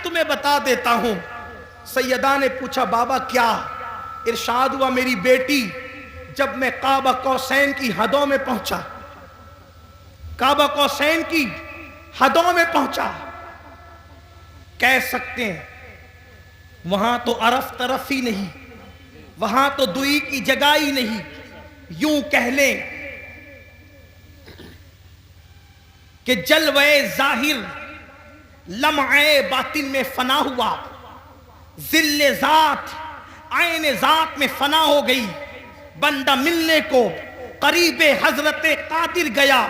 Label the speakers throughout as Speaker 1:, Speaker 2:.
Speaker 1: تمہیں بتا دیتا ہوں. سیدہ نے پوچھا بابا کیا؟ ارشاد ہوا میری بیٹی جب میں کعبہ قوسین کی حدوں میں پہنچا، کعبہ قوسین کی حدوں میں پہنچا، کہہ سکتے ہیں وہاں تو عرف طرف ہی نہیں، وہاں تو دوئی کی جگہ ہی نہیں، یوں کہہ لیں کہ جلوے ظاہر لمعے باطن میں فنا ہوا، ذل ذات عین ذات میں فنا ہو گئی، بندہ ملنے کو قریب حضرت قادر گیا،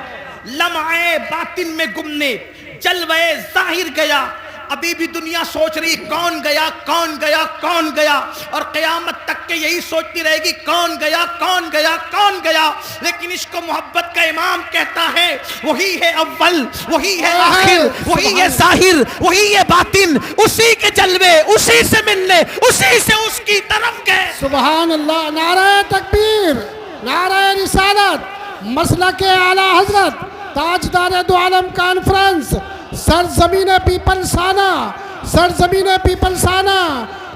Speaker 1: لمعے باطن میں گمنے جلوے ظاہر گیا. ابھی بھی دنیا سوچ رہی کون گیا کون گیا کون گیا، اور قیامت تک کے یہی سوچتی رہے گی کون گیا کون گیا کون گیا. لیکن عشق و محبت کا امام کہتا ہے وہی ہے اول، وہی ہے آخر، وہی ہے ظاہر، وہی ہے باطن، اسی کے جلوے، اسی سے ملنے، اسی سے اس کی طرف گئے.
Speaker 2: سبحان اللہ. نعرہ تکبیر، نعرہ رسالت، مسلک اعلی حضرت تاجدار دو عالم کانفرنس، سرزمین پیپل سانا، سرزمین پیپل سانا،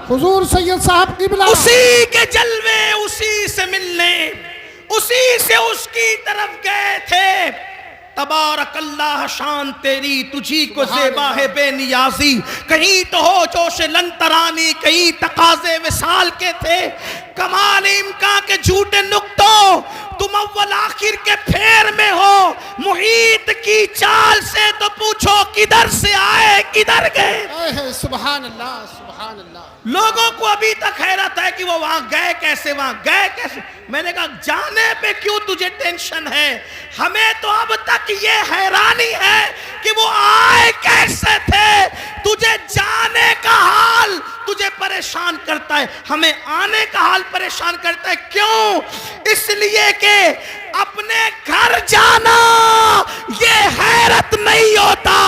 Speaker 2: حضور سید صاحب قبلہ،
Speaker 1: اسی کے جلوے، اسی سے ملنے، اسی سے اس کی طرف گئے تھے. تبارک اللہ شان تیری تجھی کو زیبا ہے بے نیازی، کہیں تو ہو جوش لنترانی، کہیں تقاضے وصال کے تھے. کمال امکان کے جھوٹے نقطوں، تم اول آخر کے پھیر میں ہو، محیط کی چال سے تو پوچھو کدھر سے آئے کدھر گئے.
Speaker 2: سبحان اللہ سبحان اللہ.
Speaker 1: لوگوں کو ابھی تک حیرت ہے کہ وہ وہاں گئے کیسے، وہاں گئے کیسے. میں نے کہا جانے پہ کیوں تجھے ٹینشن ہے، ہمیں تو اب تک یہ حیرانی ہے کہ وہ آئے کیسے تھے. تجھے جانے کا حال تجھے پریشان کرتا ہے، ہمیں آنے کا حال پریشان کرتا ہے. کیوں؟ اس لیے کہ اپنے گھر جانا یہ حیرت نہیں ہوتا،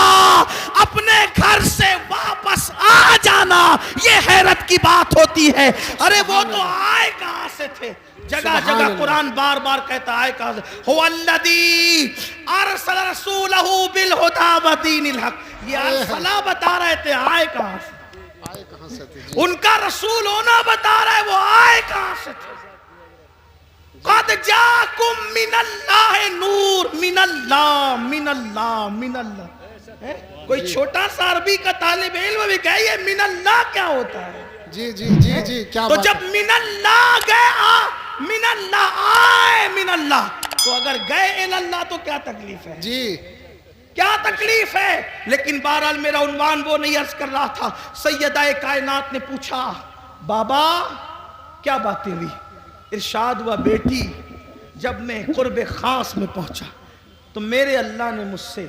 Speaker 1: اپنے گھر سے واپس آ جانا یہ حیرت کی بات ہوتی ہے. ارے وہ تو آئے کہاں سے تھے؟ جگہ جگہ قرآن بار بار کہتا آئے کہاں سے. هو الذی ارسل رسولہ بالہدی ودین الحق. یہ ارسلہ بتا رہے تھے آئے کہاں سے، ان کا رسول ہونا بتا رہا ہے وہ آئے کہاں سے تھے. قد جاکم من اللہ نور، من اللہ من اللہ من اللہ. کوئی چھوٹا سا عربی کا طالب علم بھی کہے یہ من اللہ کیا ہوتا ہے.
Speaker 2: جی جی جی جی کیا
Speaker 1: تو
Speaker 2: بات.
Speaker 1: جب من اللہ گئے من اللہ آئے من اللہ، تو اگر گئے اللہ تو کیا تکلیف ہے؟
Speaker 2: جی
Speaker 1: کیا تکلیف ہے؟ لیکن بہرحال میرا عنوان وہ نہیں عرض کر رہا تھا. سیدہ کائنات نے پوچھا بابا کیا باتیں ہوئی؟ ارشاد ہوا بیٹی جب میں قرب خاص میں پہنچا تو میرے اللہ نے مجھ سے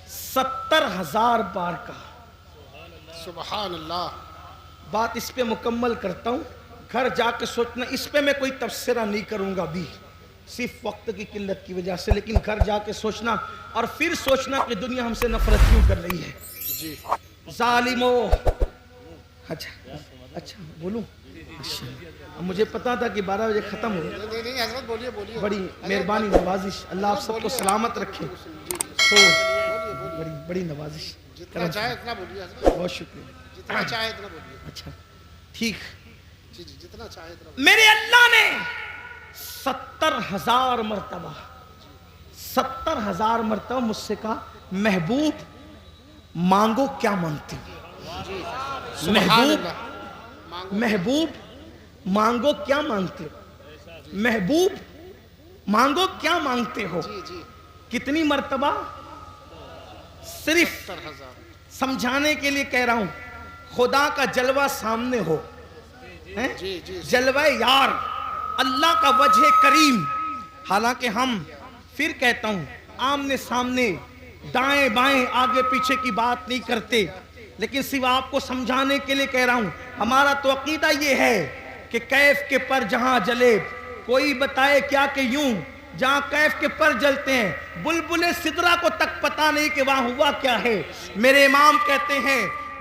Speaker 1: 70,000 بار کہا.
Speaker 2: سبحان اللہ.
Speaker 1: بات اس پہ مکمل کرتا ہوں، گھر جا کے سوچنا. اس پہ میں کوئی تبصرہ نہیں کروں گا ابھی صرف وقت کی قلت کی وجہ سے، لیکن گھر جا کے سوچنا اور پھر سوچنا کہ دنیا ہم سے نفرت کیوں کر رہی ہے.
Speaker 2: جی
Speaker 1: ظالمو. اچھا بولوں؟ مجھے پتا تھا کہ 12 بجے ختم ہو.
Speaker 2: نہیں حضرت بولیے بولیے.
Speaker 1: بڑی مہربانی نوازش، اللہ آپ سب کو سلامت رکھے. بڑی نوازش.
Speaker 2: جتنا چاہے اتنا بولیے حضرت.
Speaker 1: بہت شکریہ.
Speaker 2: جتنا چاہے اتنا بولیے.
Speaker 1: اچھا ٹھیک.
Speaker 2: جی جی جتنا چاہے اتنا.
Speaker 1: میرے اللہ نے 70,000 مرتبہ 70,000 مرتبہ مجھ سے کہا محبوب مانگو کیا مانگتے ہو. محبوب مانگو کیا مانگتے ہو. محبوب مانگو کیا مانگتے ہو. کتنی مرتبہ؟ صرف سمجھانے کے لیے کہہ رہا ہوں. خدا کا جلوہ سامنے ہو، جلوہ یار، اللہ کا وجہ کریم. حالانکہ ہم پھر کہتا ہوں آمنے سامنے دائیں بائیں آگے پیچھے کی بات نہیں کرتے، لیکن صرف آپ کو سمجھانے کے لیے کہہ رہا ہوں. ہمارا تو عقیدہ یہ ہے کہ کیف کے پر جہاں جلے کوئی بتائے کیا کہ یوں، جہاں کیف کے پر جلتے ہیں بلبل سدرہ کو تک پتہ نہیں کہ وہاں ہوا کیا ہے. میرے امام کہتے ہیں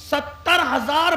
Speaker 1: 70,000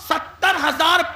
Speaker 1: 70,000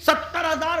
Speaker 1: 70,000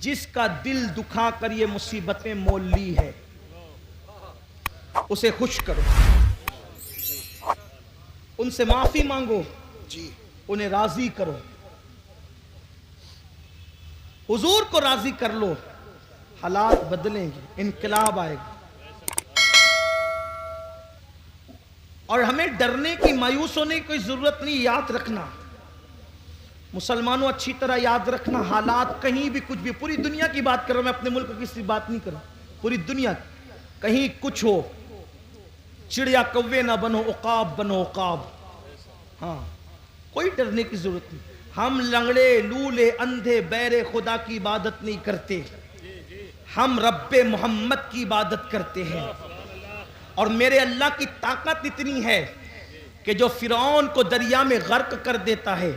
Speaker 1: جس کا دل دکھا کر یہ مصیبتیں مول لی ہے اسے خوش کرو، ان سے معافی مانگو، انہیں راضی کرو، حضور کو راضی کر لو، حالات بدلیں گے، انقلاب آئے گا۔ اور ہمیں ڈرنے کی، مایوس ہونے کی کوئی ضرورت نہیں۔ یاد رکھنا مسلمانوں، اچھی طرح یاد رکھنا، حالات کہیں بھی کچھ بھی، پوری دنیا کی بات کر رہا ہوں میں، اپنے ملک کی کسی بات نہیں کر رہا، پوری دنیا کہیں کچھ ہو، چڑیا کوے نہ بنو، عقاب بنو عقاب۔ ہاں، کوئی ڈرنے کی ضرورت نہیں۔ ہم لنگڑے، لولے، اندھے، بہرے خدا کی عبادت نہیں کرتے، ہم رب محمد کی عبادت کرتے ہیں۔ اور میرے اللہ کی طاقت اتنی ہے کہ جو فرعون کو دریا میں غرق کر دیتا ہے،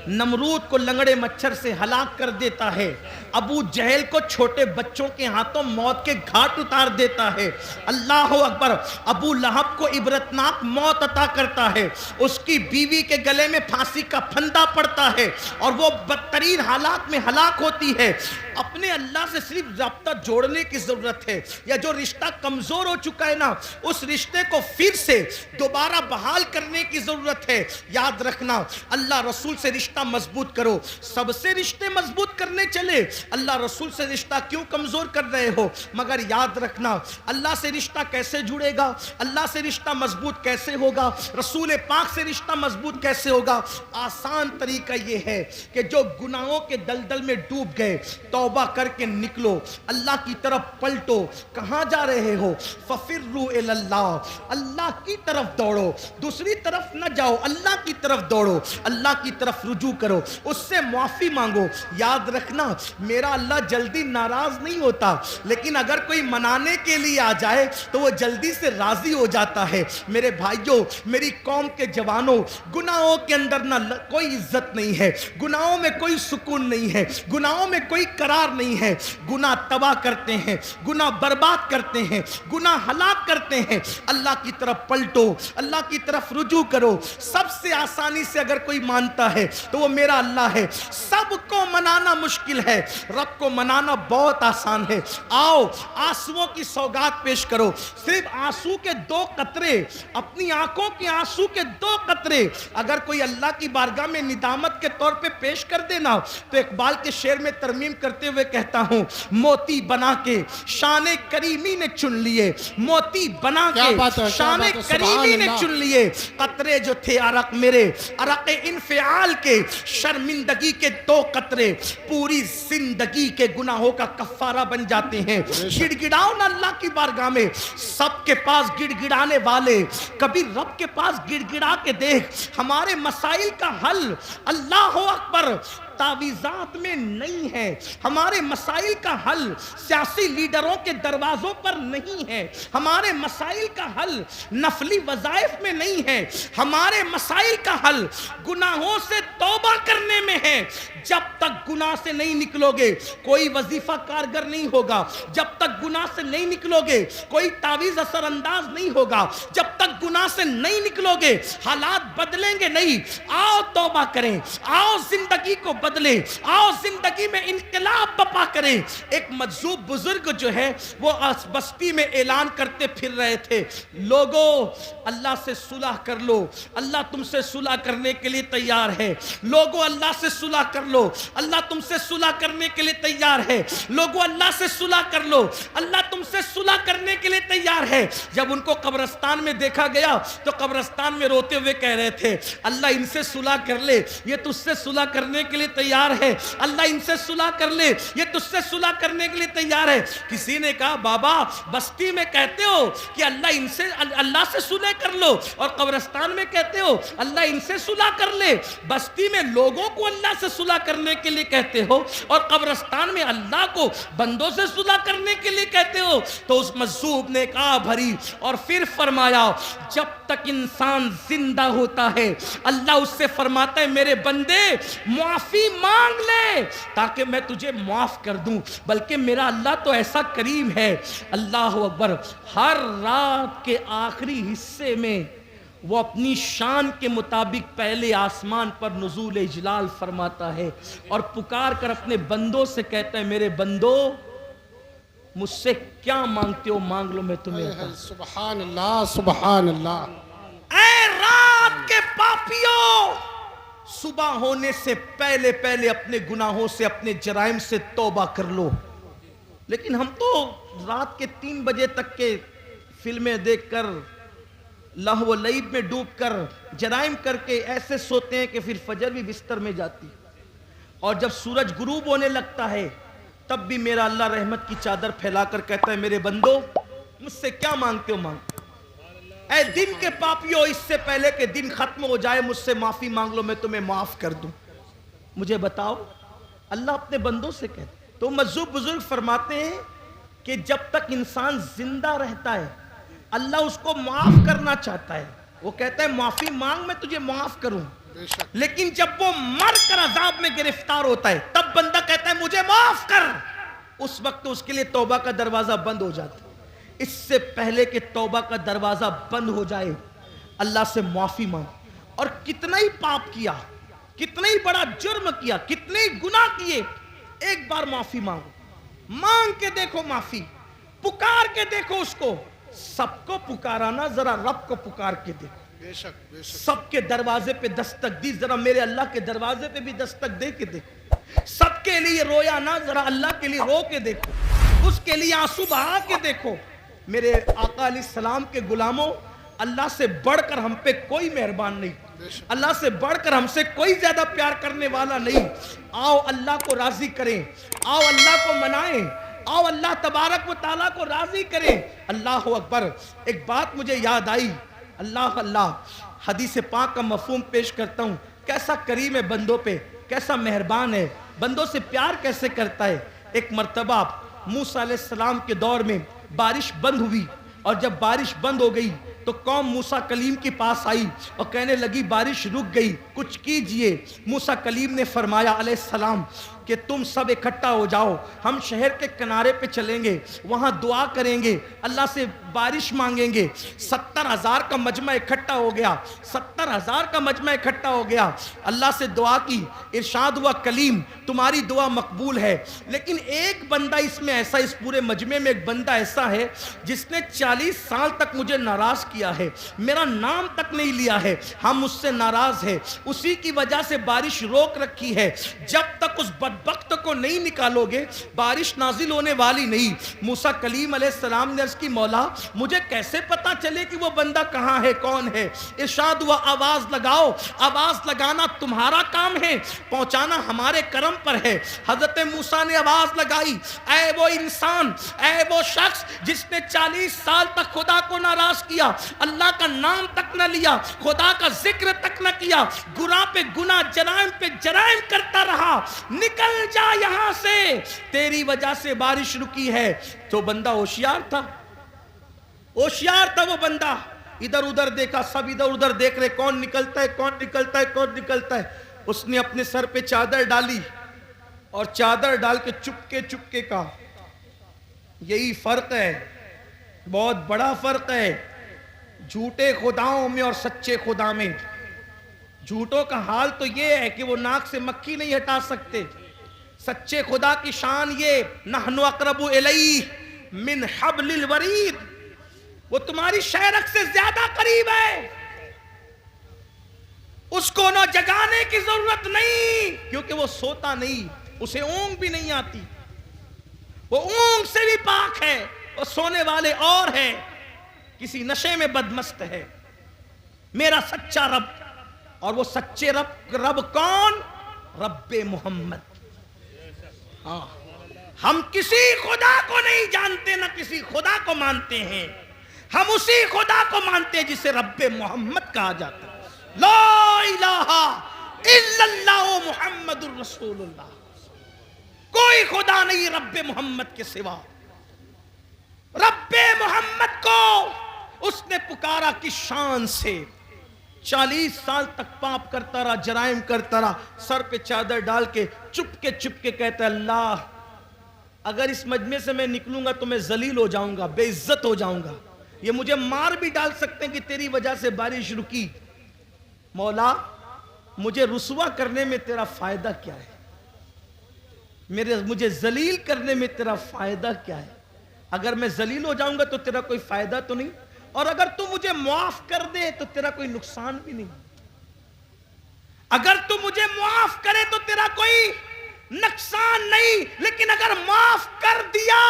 Speaker 1: نمرود کو لنگڑے مچھر سے ہلاک کر دیتا ہے، ابو جہل کو چھوٹے بچوں کے ہاتھوں موت کے گھاٹ اتار دیتا ہے، اللہ اکبر، ابو لہب کو عبرتناک موت عطا کرتا ہے، اس کی بیوی کے گلے میں پھانسی کا پھندا پڑتا ہے اور وہ بدترین حالات میں ہلاک ہوتی ہے۔ اپنے اللہ سے صرف رابطہ جوڑنے کی ضرورت ہے، یا جو رشتہ کمزور ہو چکا ہے نا، اس رشتے کو پھر سے دوبارہ بحال کرنے کی ضرورت ہے۔ یاد رکھنا، اللہ رسول سے رشتہ مضبوط کرو۔ سب سے رشتے مضبوط کرنے چلے، اللہ رسول سے رشتہ کیوں کمزور کر رہے ہو؟ مگر یاد رکھنا، اللہ سے رشتہ کیسے جڑے گا، اللہ سے رشتہ مضبوط کیسے ہوگا، رسول پاک سے رشتہ مضبوط کیسے ہوگا؟ آسان طریقہ یہ ہے کہ جو گناہوں کے دلدل میں ڈوب گئے، توبہ کر کے نکلو، اللہ کی طرف پلٹو۔ کہاں جا رہے ہو؟ ففروا الی اللہ، اللہ کی طرف دوڑو، دوسری طرف نہ جاؤ، اللہ کی طرف دوڑو، اللہ کی طرف رجوع کرو، اس سے معافی مانگو۔ یاد رکھنا، میرا اللہ جلدی ناراض نہیں ہوتا، لیکن اگر کوئی منانے کے لیے آ جائے تو وہ جلدی سے راضی ہو جاتا ہے۔ میرے بھائیوں، میری قوم کے جوانوں، گناہوں کے اندر نہ کوئی عزت نہیں ہے، گناہوں میں کوئی سکون نہیں ہے، گناہوں میں کوئی قرار نہیں ہے۔ گناہ تباہ کرتے ہیں، گناہ برباد کرتے ہیں، گناہ ہلاک کرتے ہیں۔ اللہ کی طرف پلٹو، اللہ کی طرف رجوع کرو۔ سب سے آسانی سے اگر کوئی مانتا ہے تو وہ میرا اللہ ہے۔ سب کو منانا مشکل ہے، رب کو منانا بہت آسان ہے۔ آؤ، آنسوؤں کی سوگات پیش کرو۔ صرف آنسو کے 2 قطرے، اپنی آنکھوں کے آنسو کے 2 قطرے اگر کوئی اللہ کی بارگاہ میں ندامت کے طور پہ پیش کر دینا، تو اقبال کے شعر میں ترمیم کرتے ہوئے کہتا ہوں، موتی بنا کے شان کریمی نے چن لیے، موتی بنا کے شان کریمی نے چن لیے، قطرے جو تھے عرق میرے، عرق انفعال کے، شرمندگی کے 2 قطرے پوری زندگی کے گناہوں کا کفارہ بن جاتے ہیں۔ گڑ گڑاؤ نا اللہ کی بارگاہ میں، سب کے پاس گڑ گڑانے والے، کبھی رب کے پاس گڑ گڑا کے دیکھ۔ ہمارے مسائل کا حل، اللہ اکبر، تعویذات میں نہیں ہے۔ ہمارے مسائل کا حل سیاسی لیڈروں کے دروازوں پر نہیں ہے، ہمارے مسائل کا حل نفلی وظائف میں نہیں ہے، ہمارے مسائل کا حل گناہوں سے توبہ کرنے میں ہے۔ جب تک گناہ سے نہیں نکلو گے کوئی وظیفہ کارگر نہیں ہوگا، جب تک گناہ سے نہیں نکلو گے کوئی تعویذ اثر انداز نہیں ہوگا، جب تک گناہ سے نہیں نکلو گے حالات بدلیں گے نہیں۔ آؤ توبہ کریں، آؤ زندگی کو بدلیں، آؤ زندگی میں انقلاب بپا کریں۔ ایک مجذوب بزرگ جو ہے وہ بستی میں اعلان کرتے پھر رہے تھے، لوگو اللہ سے صلح کر لو، اللہ تم سے صلح کرنے کے لیے تیار ہے، لوگو اللہ سے صلح کر لو، اللہ تم سے صلح کرنے کے لیے تیار ہے، لوگو اللہ سے صلح کر لو، اللہ تم سے صلح کرنے کے لیے تیار ہے۔ جب ان کو قبرستان میں دیکھا گیا تو قبرستان میں روتے ہوئے کہہ رہے تھے، اللہ ان سے صلح کر لے، یہ تجھ سے صلح کرنے کے لیے تیار ہے، اللہ ان سے صلح کر لے، یہ تجھ سے صلح کرنے کے لیے تیار ہے۔ کسی نے کہا، بابا بستی میں کہتے ہو کہ اللہ سے صلح کر لو، اور قبرستان میں کہتے ہو اللہ ان سے صلح کر لے، بستی میں لوگوں کو اللہ سے صلح کرنے کے لیے کہتے ہو اور قبرستان میں اللہ کو بندوں سے صلح کرنے کے لیے کہتے ہو۔ تو اس مجذوب نے کہا بھری اور پھر فرمایا، جب تک انسان زندہ ہوتا ہے اللہ اس سے فرماتا ہے میرے بندے معافی مانگ لے تاکہ میں تجھے معاف کر دوں، بلکہ میرا اللہ تو ایسا کریم ہے۔ اللہ اکبر، ہر رات کے آخری حصے میں وہ اپنی شان کے مطابق پہلے آسمان پر نزول اجلال فرماتا ہے اور پکار کر اپنے بندوں سے کہتا ہے میرے بندو مجھ سے کیا مانگتے ہو مانگ لو میں تمہیں عطا۔
Speaker 2: سبحان اللہ سبحان اللہ۔
Speaker 1: اے رات کے پاپیوں، صبح ہونے سے پہلے پہلے اپنے گناہوں سے اپنے جرائم سے توبہ کر لو۔ لیکن ہم تو رات کے 3 بجے تک کے فلمیں دیکھ کر لہو و لعب میں ڈوب کر جرائم کر کے ایسے سوتے ہیں کہ پھر فجر بھی بستر میں جاتی، اور جب سورج غروب ہونے لگتا ہے تب بھی میرا اللہ رحمت کی چادر پھیلا کر کہتا ہے میرے بندو مجھ سے کیا مانگتے ہو مانگ۔ اے دن کے پاپیوں، اس سے پہلے کہ دن ختم ہو جائے مجھ سے معافی مانگ لو، میں تمہیں معاف کر دوں۔ مجھے بتاؤ، اللہ اپنے بندوں سے کہتا ہے۔ تو مذہب بزرگ فرماتے ہیں کہ جب تک انسان زندہ رہتا ہے اللہ اس کو معاف کرنا چاہتا ہے، وہ کہتا ہے معافی مانگ میں تجھے معاف کروں، لیکن جب وہ مر کر عذاب میں گرفتار ہوتا ہے تب بندہ کہتا ہے مجھے معاف کر، اس وقت اس کے لیے توبہ کا دروازہ بند ہو جاتا ہے۔ اس سے پہلے کہ توبہ کا دروازہ بند ہو جائے اللہ سے معافی مانگ، اور کتنا ہی پاپ کیا، کتنا ہی بڑا جرم کیا، کتنے ہی گناہ کیے، ایک بار معافی مانگو، مانگ کے دیکھو معافی، پکار کے دیکھو اس کو۔ سب کو پکارانا، ذرا رب کو پکار کے دیکھو۔
Speaker 2: بے شک بے شک۔
Speaker 1: سب کے دروازے پہ دستک دی، ذرا میرے اللہ کے دروازے پہ بھی دستک دے کے دیکھو۔ سب کے لیے رویا نہ، ذرا اللہ کے لیے رو کے دیکھو، اس کے لیے آنسو بہا کے دیکھو۔ میرے آقا علیہ السلام کے غلاموں، اللہ سے بڑھ کر ہم پہ کوئی مہربان نہیں، اللہ سے بڑھ کر ہم سے کوئی زیادہ پیار کرنے والا نہیں۔ آؤ اللہ کو راضی کریں، آؤ اللہ کو منائیں، آؤ اللہ تبارک و تعالیٰ کو راضی کریں۔ اللہ اکبر۔ ایک بات مجھے یاد آئی، اللہ اللہ، حدیث پاک کا مفہوم پیش کرتا ہوں۔ کیسا کریم ہے بندوں پہ، کیسا مہربان ہے، بندوں سے پیار کیسے کرتا ہے۔ ایک مرتبہ موسیٰ علیہ السلام کے دور میں بارش بند ہوئی، اور جب بارش بند ہو گئی تو قوم موسیٰ کلیم کے پاس آئی اور کہنے لگی بارش رک گئی، کچھ کیجئے۔ موسیٰ کلیم نے فرمایا علیہ السلام کہ تم سب اکٹھا ہو جاؤ، ہم شہر کے کنارے پہ چلیں گے، وہاں دعا کریں گے، اللہ سے بارش مانگیں گے۔ 70,000 کا مجمع اکٹھا ہو گیا، 70,000 کا مجمع اکٹھا ہو گیا، اللہ سے دعا کی، ارشاد ہوا کلیم تمہاری دعا مقبول ہے، لیکن ایک بندہ اس میں ایسا، اس پورے مجمع میں ایک بندہ ایسا ہے جس نے 40 سال تک مجھے ناراض کیا ہے، میرا نام تک نہیں لیا ہے، ہم اس سے ناراض ہے، اسی کی وجہ سے بارش روک رکھی ہے، جب تک اس بدبخت کو نہیں نکالو گے بارش نازل ہونے والی نہیں۔ موسیٰ کلیم علیہ السلام نے عرض کی مولا مجھے کیسے پتا چلے کہ وہ بندہ کہاں ہے، کون ہے؟ ارشاد ہوا آواز لگاؤ، آواز لگانا تمہارا کام ہے، پہنچانا ہمارے کرم پر ہے۔ حضرت موسیٰ نے آواز لگائی، اے وہ انسان، اے وہ شخص جس نے 40 سال تک خدا کو ناراض کیا، اللہ کا نام تک نہ لیا، خدا کا ذکر تک نہ کیا، گناہ پہ گناہ، جرائم پہ جرائم کرتا رہا، نکل جا یہاں سے، تیری وجہ سے بارش رکی ہے۔ تو بندہ ہوشیار تھا، ہوشیار تھا وہ بندہ، ادھر ادھر دیکھا، سب ادھر ادھر دیکھ رہے کون نکلتا ہے، کون نکلتا ہے، کون نکلتا ہے۔ اس نے اپنے سر پہ چادر ڈالی اور چادر ڈال کے چپکے چپکے کا، یہی فرق ہے، بہت بڑا فرق ہے جھوٹے خداؤں میں اور سچے خدا میں۔ جھوٹوں کا حال تو یہ ہے کہ وہ ناک سے مکھی نہیں ہٹا سکتے، سچے خدا کی شان یہ نحن اقرب الیہ من حبل الورید، وہ تمہاری شہرک سے زیادہ قریب ہے، اس کو نہ جگانے کی ضرورت نہیں، کیونکہ وہ سوتا نہیں، اسے اونگ بھی نہیں آتی، وہ اونگ سے بھی پاک ہے، وہ سونے والے اور ہے، کسی نشے میں بدمست ہے۔ میرا سچا رب، اور وہ سچے رب کون؟ رب محمد۔ ہم کسی خدا کو نہیں جانتے، نہ کسی خدا کو مانتے ہیں، ہم اسی خدا کو مانتے ہیں جسے رب محمد کہا جاتا ہے۔ لا الہ الا اللہ محمد الرسول اللہ، کوئی خدا نہیں رب محمد کے سوا۔ رب محمد کو اس نے پکارا کس شان سے، 40 سال تک پاپ کرتا رہا، جرائم کرتا رہا، سر پہ چادر ڈال کے چپکے چپکے کہتا ہے اللہ اگر اس مجمع سے میں نکلوں گا تو میں ذلیل ہو جاؤں گا، بے عزت ہو جاؤں گا، یہ مجھے مار بھی ڈال سکتے ہیں کہ تیری وجہ سے بارش رکی. مولا مجھے رسوا کرنے میں تیرا فائدہ کیا ہے؟ مجھے ذلیل کرنے میں تیرا فائدہ کیا ہے؟ اگر میں ذلیل ہو جاؤں گا تو تیرا کوئی فائدہ تو نہیں, اور اگر تو مجھے معاف کر دے تو تیرا کوئی نقصان بھی نہیں. اگر تو مجھے معاف کرے تو تیرا کوئی نقصان نہیں, لیکن اگر معاف کر دیا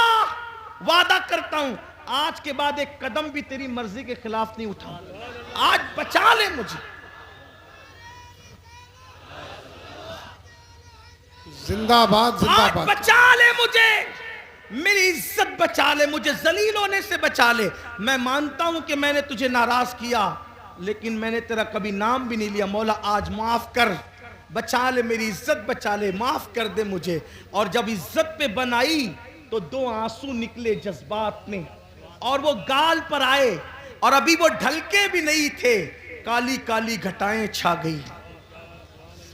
Speaker 1: وعدہ کرتا ہوں آج کے بعد ایک قدم بھی تیری مرضی کے خلاف نہیں اٹھاؤں. آج بچا لے مجھے,
Speaker 2: زندہ باد زندہ
Speaker 1: آج
Speaker 2: باد.
Speaker 1: بچا لے مجھے, میری عزت بچا لے, مجھے ذلیل ہونے سے بچا لے. میں مانتا ہوں کہ میں نے تجھے ناراض کیا, لیکن میں نے تیرا کبھی نام بھی نہیں لیا. مولا آج معاف کر, بچا لے, میری عزت بچا لے, معاف کر دے مجھے. اور جب عزت پہ بنائی تو 2 آنسو نکلے جذبات میں, اور وہ گال پر آئے, اور ابھی وہ ڈھلکے بھی نہیں تھے, کالی کالی گھٹائیں چھا گئی,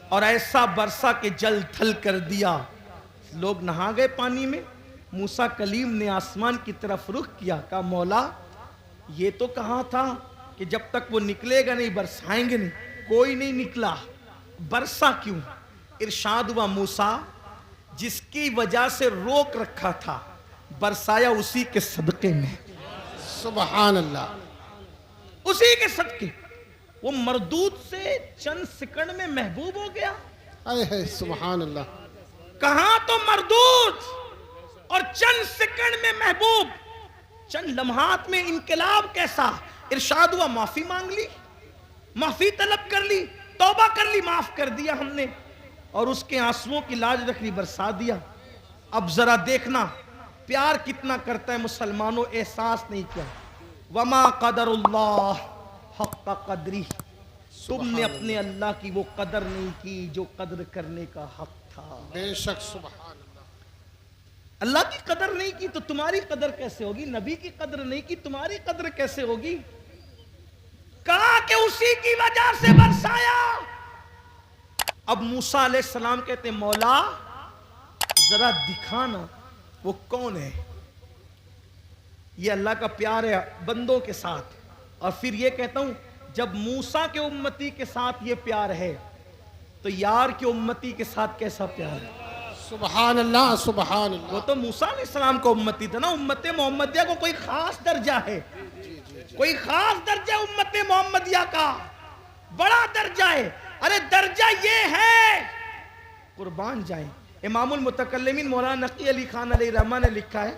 Speaker 1: اور ایسا برسا کہ جل تھل کر دیا. لوگ نہا گئے پانی میں. موسیٰ کلیم نے آسمان کی طرف رخ کیا, کہا مولا یہ تو کہا تھا کہ جب تک وہ نکلے گا نہیں برسائیں گے نہیں. کوئی نہیں نکلا, برسا کیوں؟ ارشاد ہوا موسیٰ جس کی وجہ سے روک رکھا تھا برسایا اسی کے صدقے میں.
Speaker 2: سبحان اللہ.
Speaker 1: اسی کے صدقے. وہ مردود سے چند سیکنڈ میں محبوب ہو گیا.
Speaker 2: اے سبحان اللہ.
Speaker 1: کہاں تو مردود اور چند سیکنڈ میں محبوب, چند لمحات میں انقلاب. کیسا؟ ارشاد ہوا معافی مانگ لی, معافی طلب کر لی, توبہ کر لی, معاف کر دیا ہم نے, اور اس کے آنسوؤں کی لاج رکھ لی, برسا دیا. اب ذرا دیکھنا پیار کتنا کرتا ہے مسلمانوں, احساس نہیں کیا. وما قدر اللہ حق قدری, تم نے اپنے اللہ کی وہ قدر نہیں کی جو قدر کرنے کا حق تھا.
Speaker 2: بے شک سبحان اللہ.
Speaker 1: اللہ کی قدر نہیں کی تو تمہاری قدر کیسے ہوگی؟ نبی کی قدر نہیں کی تمہاری قدر کیسے ہوگی؟ کہا کہ اسی کی وجہ سے برسایا. اب موسیٰ علیہ السلام کہتے ہیں مولا ذرا دکھانا وہ کون ہے. یہ اللہ کا پیار ہے بندوں کے ساتھ. اور پھر یہ کہتا ہوں جب موسیٰ کے امتی کے ساتھ یہ پیار ہے تو یار کے امتی کے ساتھ کیسا پیار ہے.
Speaker 2: سبحان اللہ سبحان اللہ.
Speaker 1: وہ تو موسیٰ علیہ السلام کو امتی تھا نا. امت محمدیہ کو کوئی خاص درجہ ہے, کوئی خاص درجہ امت محمدیہ کا, بڑا درجہ ہے. ارے درجہ یہ ہے, قربان جائیں. امام المتکلمین مولانا نقی علی خان علیہ رحمہ نے لکھا ہے,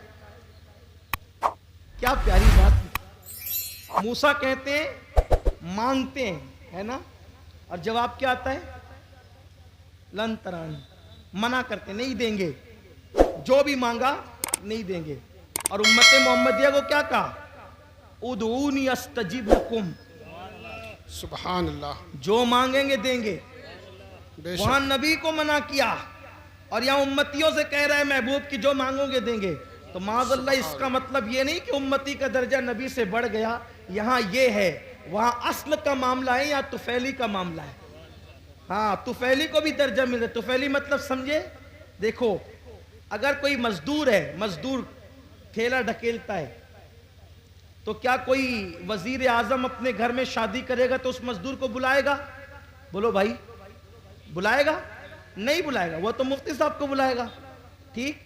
Speaker 1: کیا پیاری بات ہے. موسیٰ کہتے ہیں مانگتے ہیں, ہے نا, اور جواب کیا آتا ہے لن ترانی, منع کرتے نہیں دیں گے, جو بھی مانگا نہیں دیں گے. اور امت محمدیہ کو کیا کہا ادعونی استجب لکم,
Speaker 2: سبحان اللہ.
Speaker 1: جو مانگیں گے دیں گے.
Speaker 2: بے
Speaker 1: وہاں
Speaker 2: شک
Speaker 1: نبی کو منع کیا اور یہاں امتیوں سے کہہ رہا ہے محبوب کی جو مانگو گے دیں گے. تو معاذ اللہ اس کا مطلب یہ نہیں کہ امتی کا درجہ نبی سے بڑھ گیا. یہاں یہ ہے, وہاں اصل کا معاملہ ہے یا طفیلی کا معاملہ ہے. ہاں طفیلی کو بھی درجہ مل رہا ہے. طفیلی مطلب سمجھے, دیکھو اگر کوئی مزدور ہے, مزدور ٹھیلا ڈھکیلتا ہے, تو کیا کوئی وزیر اعظم اپنے گھر میں شادی کرے گا تو اس مزدور کو بلائے گا؟ بولو بھائی, بلائے گا؟ نہیں بلائے گا. وہ تو مفتی صاحب کو بلائے گا. ٹھیک,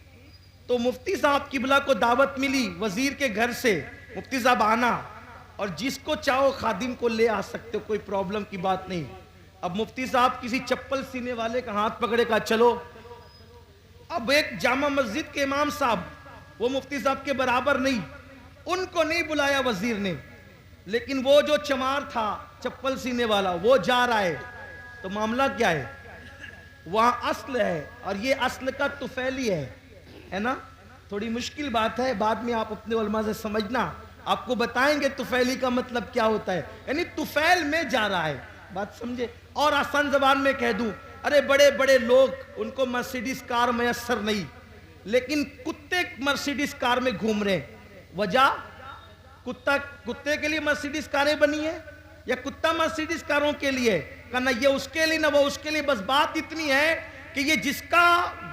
Speaker 1: تو مفتی صاحب کی بلا کو دعوت ملی وزیر کے گھر سے, مفتی صاحب آنا, اور جس کو چاہو خادم کو لے آ سکتے ہو, کوئی پرابلم کی بات نہیں. اب مفتی صاحب کسی چپل سینے والے کا ہاتھ پکڑے کا چلو. اب ایک جامع مسجد کے امام صاحب, وہ مفتی صاحب کے برابر نہیں, ان کو نہیں بلایا وزیر نے, لیکن وہ جو چمار تھا چپل سینے والا وہ جا رہا ہے. تو معاملہ کیا ہے, وہاں اصل ہے اور یہ اصل کا طفیلی ہے نا. تھوڑی مشکل بات ہے, بعد میں آپ اپنے علماء سے سمجھنا, آپ کو بتائیں گے طفیلی کا مطلب کیا ہوتا ہے. یعنی طفیل میں جا رہا ہے, بات سمجھے. اور آسان زبان میں کہہ دوں, ارے بڑے بڑے لوگ ان کو مرسیڈیز کار میسر نہیں, لیکن کتے مرسیڈیز کار میں گھوم رہے ہیں. وجہ کتے کے لیے مرسیڈیز کاریں بنی ہیں یا کتا مرسیڈیز کاروں کے لیے؟ کہنا یہ اس کے لیے نہ وہ اس کے لیے. بس بات اتنی ہے کہ یہ جس کا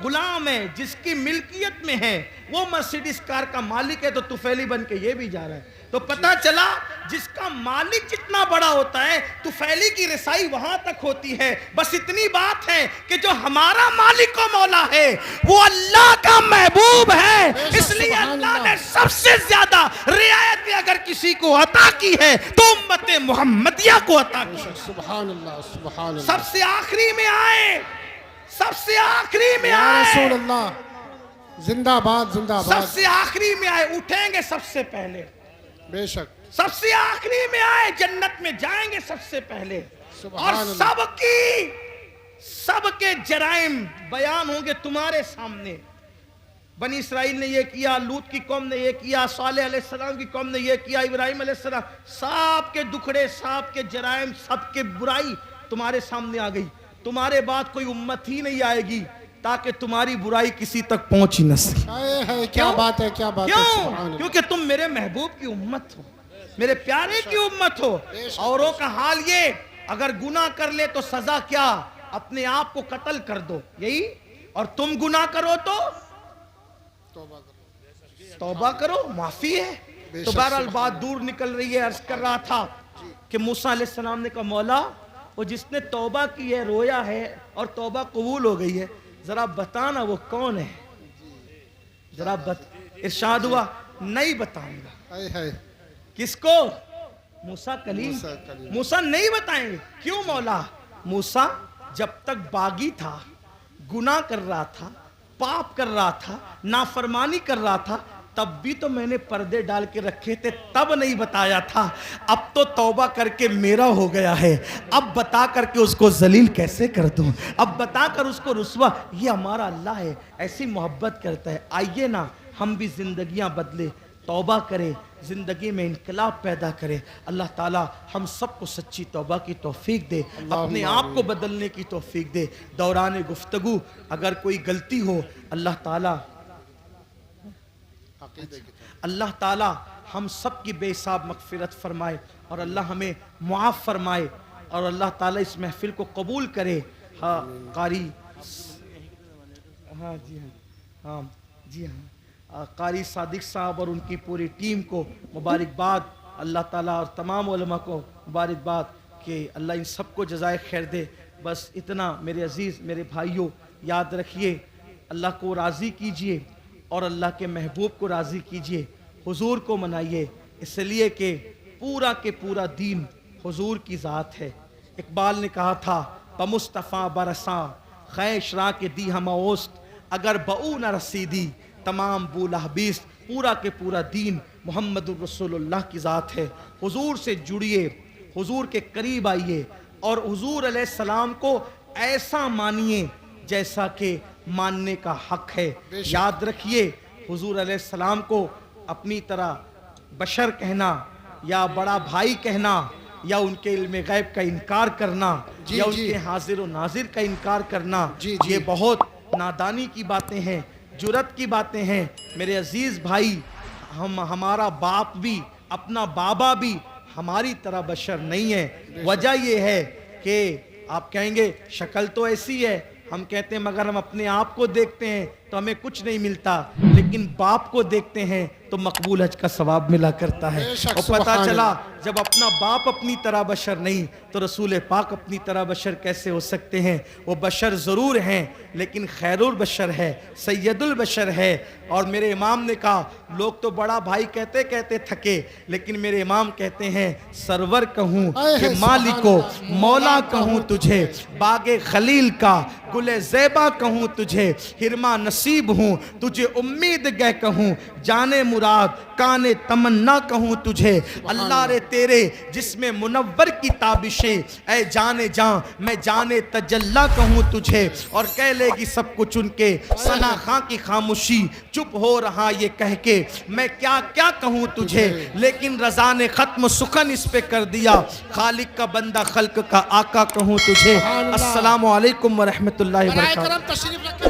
Speaker 1: غلام ہے, جس کی ملکیت میں ہے, وہ مرسیڈیز کار کا مالک ہے, تو طفیلی بن کے یہ بھی جا رہا ہے. تو پتہ چلا جس کا مالک جتنا بڑا ہوتا ہے تو فیلی کی رسائی وہاں تک ہوتی ہے. بس اتنی بات ہے کہ جو ہمارا مالک و مولا ہے وہ اللہ کا محبوب ہے, اس لیے اللہ نے سب سے زیادہ رعایت اگر کسی کو عطا کی ہے تو امت محمدیہ کو عطا کی ہے.
Speaker 2: سبحان اللہ سبحان اللہ.
Speaker 1: سب سے آخری میں آئے, سب سے آخری میں
Speaker 2: یا
Speaker 1: آئے,
Speaker 2: رسول اللہ زندہ باد زندہ
Speaker 1: سب
Speaker 2: باد.
Speaker 1: سے آخری میں آئے, اٹھیں گے سب سے پہلے,
Speaker 2: بے شک.
Speaker 1: سب سے آخری میں آئے, جنت میں جائیں گے سب سے پہلے,
Speaker 2: سبحان
Speaker 1: اور
Speaker 2: اللہ.
Speaker 1: سب کے جرائم بیان ہوں گے تمہارے سامنے. بنی اسرائیل نے یہ کیا, لوط کی قوم نے یہ کیا, صالح علیہ السلام کی قوم نے یہ کیا, ابراہیم علیہ السلام, سب کے دکھڑے, سب کے جرائم, سب کے برائی تمہارے سامنے آ گئی. تمہارے بعد کوئی امت ہی نہیں آئے گی تاکہ تمہاری برائی کسی تک پہنچ ہی نہ سکے.
Speaker 2: ہے کیا بات ہے, کیا بات ہے. سبحان
Speaker 1: کیوں؟
Speaker 2: اللہ.
Speaker 1: کیونکہ تم میرے محبوب کی امت ہو, میرے پیارے کی امت ہو. اوروں کا حال یہ, اگر گناہ کر لے تو سزا کیا, اپنے آپ کو قتل کر دو, یہی. اور تم گناہ کرو تو توبہ کرو, معافی ہے. تو بہرحال بات دور نکل رہی ہے. عرض کر رہا تھا کہ موسیٰ علیہ السلام نے کہا مولا وہ جس نے توبہ کی ہے, رویا ہے اور توبہ قبول ہو گئی ہے, ذرا بتانا وہ کون ہے, ذرا ارشاد ہوا نہیں بتاؤں گا. کس کو؟ موسیٰ کلیم. موسیٰ نہیں بتائیں گے. کیوں مولا؟ موسیٰ جب تک باغی تھا, گناہ کر رہا تھا, پاپ کر رہا تھا, نافرمانی کر رہا تھا, تب بھی تو میں نے پردے ڈال کے رکھے تھے, تب نہیں بتایا تھا. اب تو توبہ کر کے میرا ہو گیا ہے, اب بتا کر کے اس کو ذلیل کیسے کر دوں, اب بتا کر اس کو رسوا. یہ ہمارا اللہ ہے, ایسی محبت کرتا ہے. آئیے نا ہم بھی زندگیاں بدلے, توبہ کرے, زندگی میں انقلاب پیدا کرے. اللہ تعالی ہم سب کو سچی توبہ کی توفیق دے, اپنے آپ کو بدلنے کی توفیق دے. دوران گفتگو اگر کوئی غلطی ہو, اللہ تعالی ہم سب کی بے حساب مغفرت فرمائے, اور اللہ ہمیں معاف فرمائے, اور اللہ تعالی اس محفل کو قبول کرے. ہاں قاری, ہاں جی ہاں, ہاں جی ہاں, قاری صادق صاحب اور ان کی پوری ٹیم کو مبارکباد. اللہ تعالیٰ اور تمام علماء کو مبارکباد کہ اللہ ان سب کو جزائے خیر دے. بس اتنا میرے عزیز, میرے بھائیوں, یاد رکھیے اللہ کو راضی کیجئے اور اللہ کے محبوب کو راضی کیجئے. حضور کو منائیے, اس لیے کہ پورا کے پورا دین حضور کی ذات ہے. اقبال نے کہا تھا بمصطفیٰ برساں خیش را کے دی ہم اوست, اگر بہو نہ رسیدی تمام بولا بیست. پورا کے پورا دین محمد الرسول اللہ کی ذات ہے. حضور سے جڑیے, حضور کے قریب آئیے, اور حضور علیہ السلام کو ایسا مانیے جیسا کہ ماننے کا حق ہے. یاد رکھیے حضور علیہ السلام کو اپنی طرح بشر کہنا, یا بڑا بھائی کہنا, یا ان کے علم غیب کا انکار کرنا, یا ان کے حاضر و ناظر کا انکار کرنا, یہ بہت نادانی کی باتیں ہیں, جرت کی باتیں ہیں. میرے عزیز بھائی, ہمارا باپ بھی, اپنا بابا بھی ہماری طرح بشر نہیں ہے. وجہ یہ ہے کہ آپ کہیں گے شکل تو ایسی ہے, ہم کہتے ہیں مگر ہم اپنے آپ کو دیکھتے ہیں تو ہمیں کچھ نہیں ملتا, لیکن باپ کو دیکھتے ہیں تو مقبول حج کا ثواب ملا کرتا ہے. اور پتہ چلا جب اپنا باپ اپنی طرح بشر نہیں تو رسول پاک اپنی طرح بشر کیسے ہو سکتے ہیں. وہ بشر ضرور ہیں لیکن خیر البشر ہے, سید البشر ہے. اور میرے امام نے کہا لوگ تو بڑا بھائی کہتے کہتے تھکے, لیکن میرے امام کہتے ہیں سرور کہوں کہ مالکو مولا کہوں تجھے, باغ خلیل کا گل زیبا کہوں تجھے, ہرما نصیب ہوں تجھے امید گہ کہوں, جانے مراد کانے تمنا کہوں تجھے. اللہ رے تیرے جس میں منور کی تابشیں, اے جانے جاں میں جانے تجلا کہوں تجھے. اور کہہ لے گی سب کچھ ان کے ثنا خاں کی خاموشی, چپ ہو رہا یہ کہہ کے میں کیا کیا کہوں تجھے. لیکن رضا نے ختم سخن اس پہ کر دیا, خالق کا بندہ خلق کا آقا کہوں تجھے. السلام علیکم ورحمۃ اللہ وبرکاتہ.
Speaker 2: تشریف رکھیں.